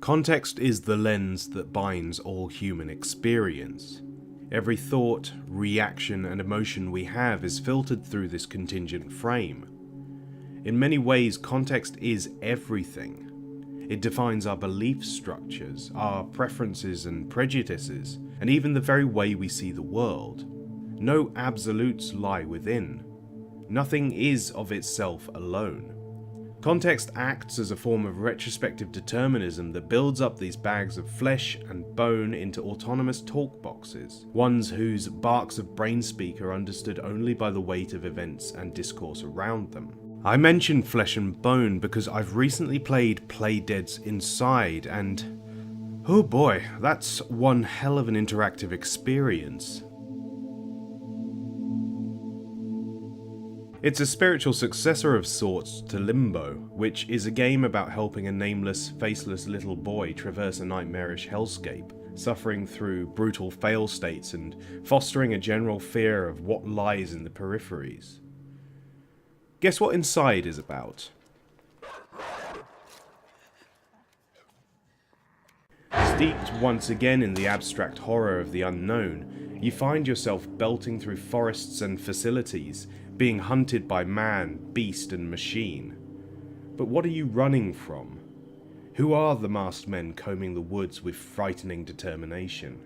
Context is the lens that binds all human experience. Every thought, reaction, and emotion we have is filtered through this contingent frame. In many ways, context is everything. It defines our belief structures, our preferences and prejudices, and even the very way we see the world. No absolutes lie within. Nothing is of itself alone. Context acts as a form of retrospective determinism that builds up these bags of flesh and bone into autonomous talk boxes, ones whose barks of brain speak are understood only by the weight of events and discourse around them. I mention flesh and bone because I've recently played Playdead's Inside, and oh boy, that's one hell of an interactive experience. It's a spiritual successor of sorts to Limbo, which is a game about helping a nameless, faceless little boy traverse a nightmarish hellscape, suffering through brutal fail states and fostering a general fear of what lies in the peripheries. Guess what Inside is about? Steeped once again in the abstract horror of the unknown, you find yourself belting through forests and facilities, being hunted by man, beast, and machine. But what are you running from? Who are the masked men combing the woods with frightening determination?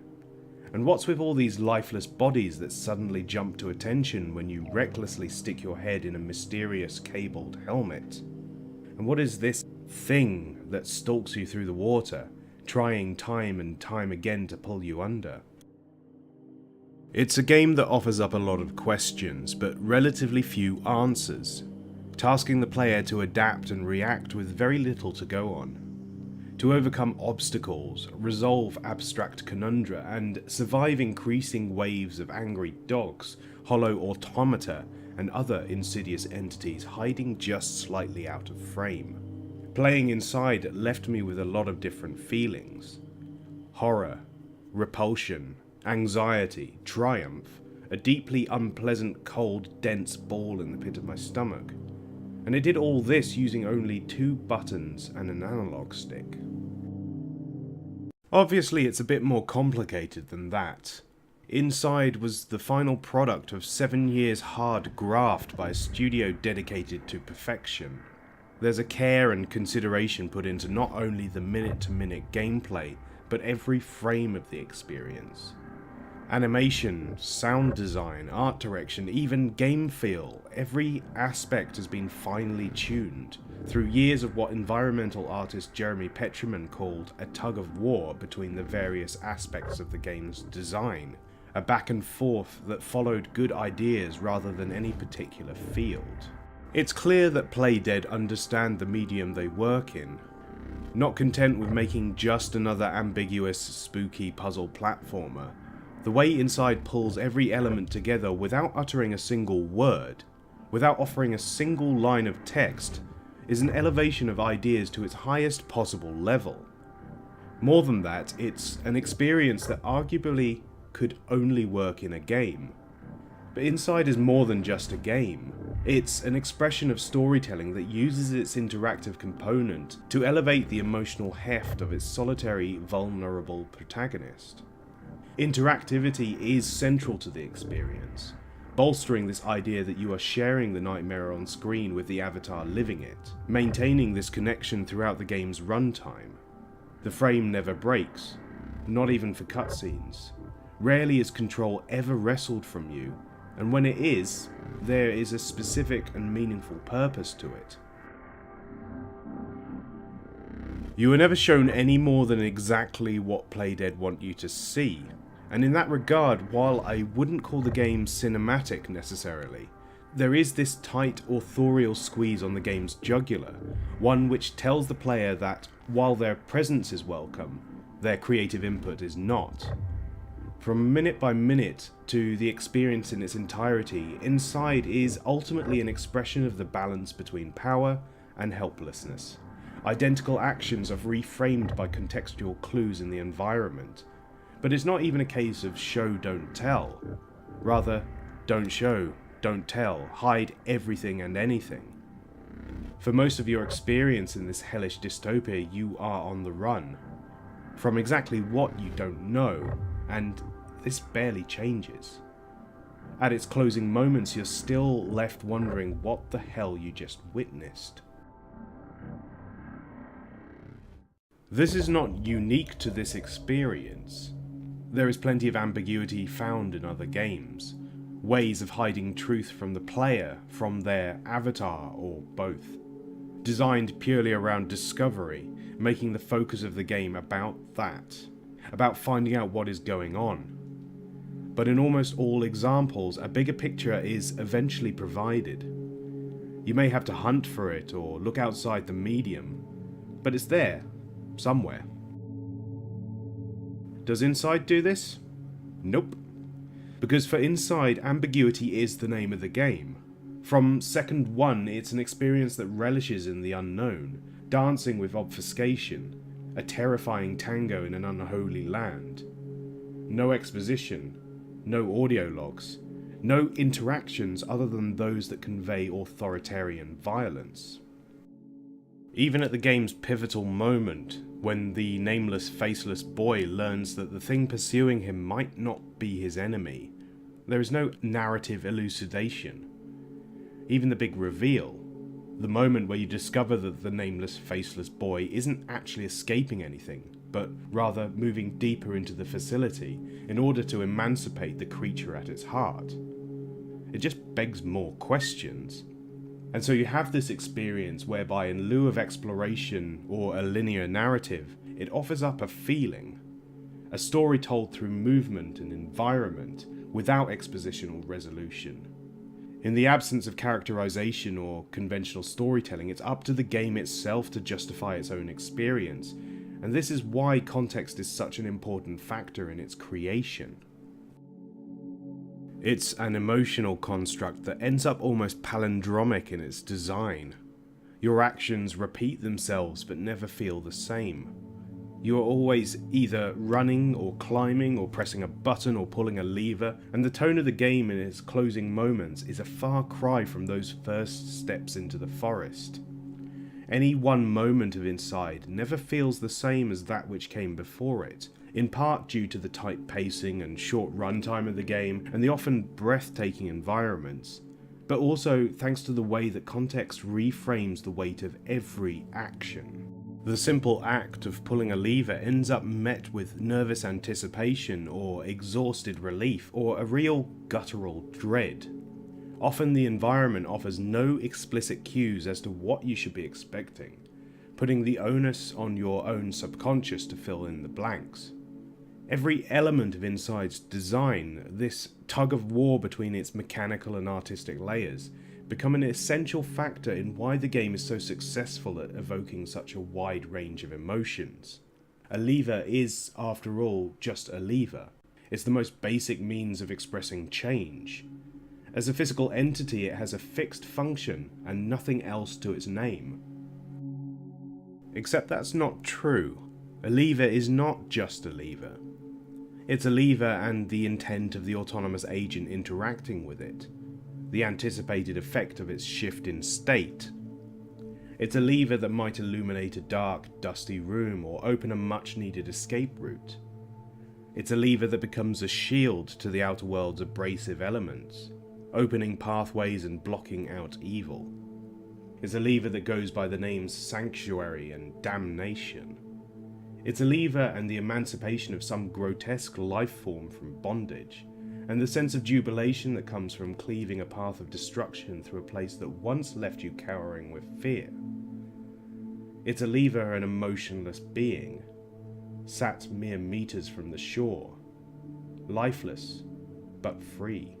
And what's with all these lifeless bodies that suddenly jump to attention when you recklessly stick your head in a mysterious cabled helmet? And what is this thing that stalks you through the water, trying time and time again to pull you under? It's a game that offers up a lot of questions, but relatively few answers, tasking the player to adapt and react with very little to go on. To overcome obstacles, resolve abstract conundra, and survive increasing waves of angry dogs, hollow automata, and other insidious entities hiding just slightly out of frame. Playing Inside left me with a lot of different feelings. Horror, repulsion, anxiety, triumph, a deeply unpleasant, cold, dense ball in the pit of my stomach. And it did all this using only 2 buttons and an analog stick. Obviously, it's a bit more complicated than that. Inside was the final product of 7 years hard graft by a studio dedicated to perfection. There's a care and consideration put into not only the minute-to-minute gameplay, but every frame of the experience. Animation, sound design, art direction, even game feel, every aspect has been finely tuned through years of what environmental artist Jeremy Petriman called a tug of war between the various aspects of the game's design, a back and forth that followed good ideas rather than any particular field. It's clear that Playdead understand the medium they work in. Not content with making just another ambiguous, spooky puzzle platformer, the way Inside pulls every element together without uttering a single word, without offering a single line of text, is an elevation of ideas to its highest possible level. More than that, it's an experience that arguably could only work in a game. But Inside is more than just a game. It's an expression of storytelling that uses its interactive component to elevate the emotional heft of its solitary, vulnerable protagonist. Interactivity is central to the experience, bolstering this idea that you are sharing the nightmare on screen with the avatar living it, maintaining this connection throughout the game's runtime. The frame never breaks, not even for cutscenes. Rarely is control ever wrestled from you, and when it is, there is a specific and meaningful purpose to it. You are never shown any more than exactly what Playdead want you to see, and in that regard, while I wouldn't call the game cinematic necessarily, there is this tight authorial squeeze on the game's jugular, one which tells the player that, while their presence is welcome, their creative input is not. From minute by minute to the experience in its entirety, Inside is ultimately an expression of the balance between power and helplessness. Identical actions are reframed by contextual clues in the environment, but it's not even a case of show don't tell. Rather, don't show, don't tell, hide everything and anything. For most of your experience in this hellish dystopia, you are on the run from exactly what you don't know, and this barely changes. At its closing moments, you're still left wondering what the hell you just witnessed. This is not unique to this experience. There is plenty of ambiguity found in other games, ways of hiding truth from the player, from their avatar, or both. Designed purely around discovery, making the focus of the game about that, about finding out what is going on. But in almost all examples, a bigger picture is eventually provided. You may have to hunt for it or look outside the medium, but it's there, somewhere. Does Inside do this? Nope. Because for Inside, ambiguity is the name of the game. From second one, it's an experience that relishes in the unknown, dancing with obfuscation, a terrifying tango in an unholy land. No exposition, no audio logs, no interactions other than those that convey authoritarian violence. Even at the game's pivotal moment, when the nameless, faceless boy learns that the thing pursuing him might not be his enemy, there is no narrative elucidation. Even the big reveal, the moment where you discover that the nameless, faceless boy isn't actually escaping anything, but rather moving deeper into the facility in order to emancipate the creature at its heart. It just begs more questions. And so you have this experience whereby in lieu of exploration or a linear narrative, it offers up a feeling. A story told through movement and environment, without exposition or resolution. In the absence of characterization or conventional storytelling, it's up to the game itself to justify its own experience, and this is why context is such an important factor in its creation. It's an emotional construct that ends up almost palindromic in its design. Your actions repeat themselves but never feel the same. You are always either running or climbing or pressing a button or pulling a lever, and the tone of the game in its closing moments is a far cry from those first steps into the forest. Any one moment of Inside never feels the same as that which came before it, in part due to the tight pacing and short runtime of the game and the often breathtaking environments, but also thanks to the way that context reframes the weight of every action. The simple act of pulling a lever ends up met with nervous anticipation or exhausted relief or a real guttural dread. Often the environment offers no explicit cues as to what you should be expecting, putting the onus on your own subconscious to fill in the blanks. Every element of Inside's design, this tug of war between its mechanical and artistic layers, become an essential factor in why the game is so successful at evoking such a wide range of emotions. A lever is, after all, just a lever. It's the most basic means of expressing change. As a physical entity, it has a fixed function and nothing else to its name. Except that's not true. A lever is not just a lever. It's a lever and the intent of the autonomous agent interacting with it. The anticipated effect of its shift in state. It's a lever that might illuminate a dark, dusty room or open a much-needed escape route. It's a lever that becomes a shield to the outer world's abrasive elements, opening pathways and blocking out evil. It's a lever that goes by the names Sanctuary and Damnation. It's a lever and the emancipation of some grotesque life form from bondage, and the sense of jubilation that comes from cleaving a path of destruction through a place that once left you cowering with fear. It's a lever an emotionless being, sat mere meters from the shore, lifeless but free.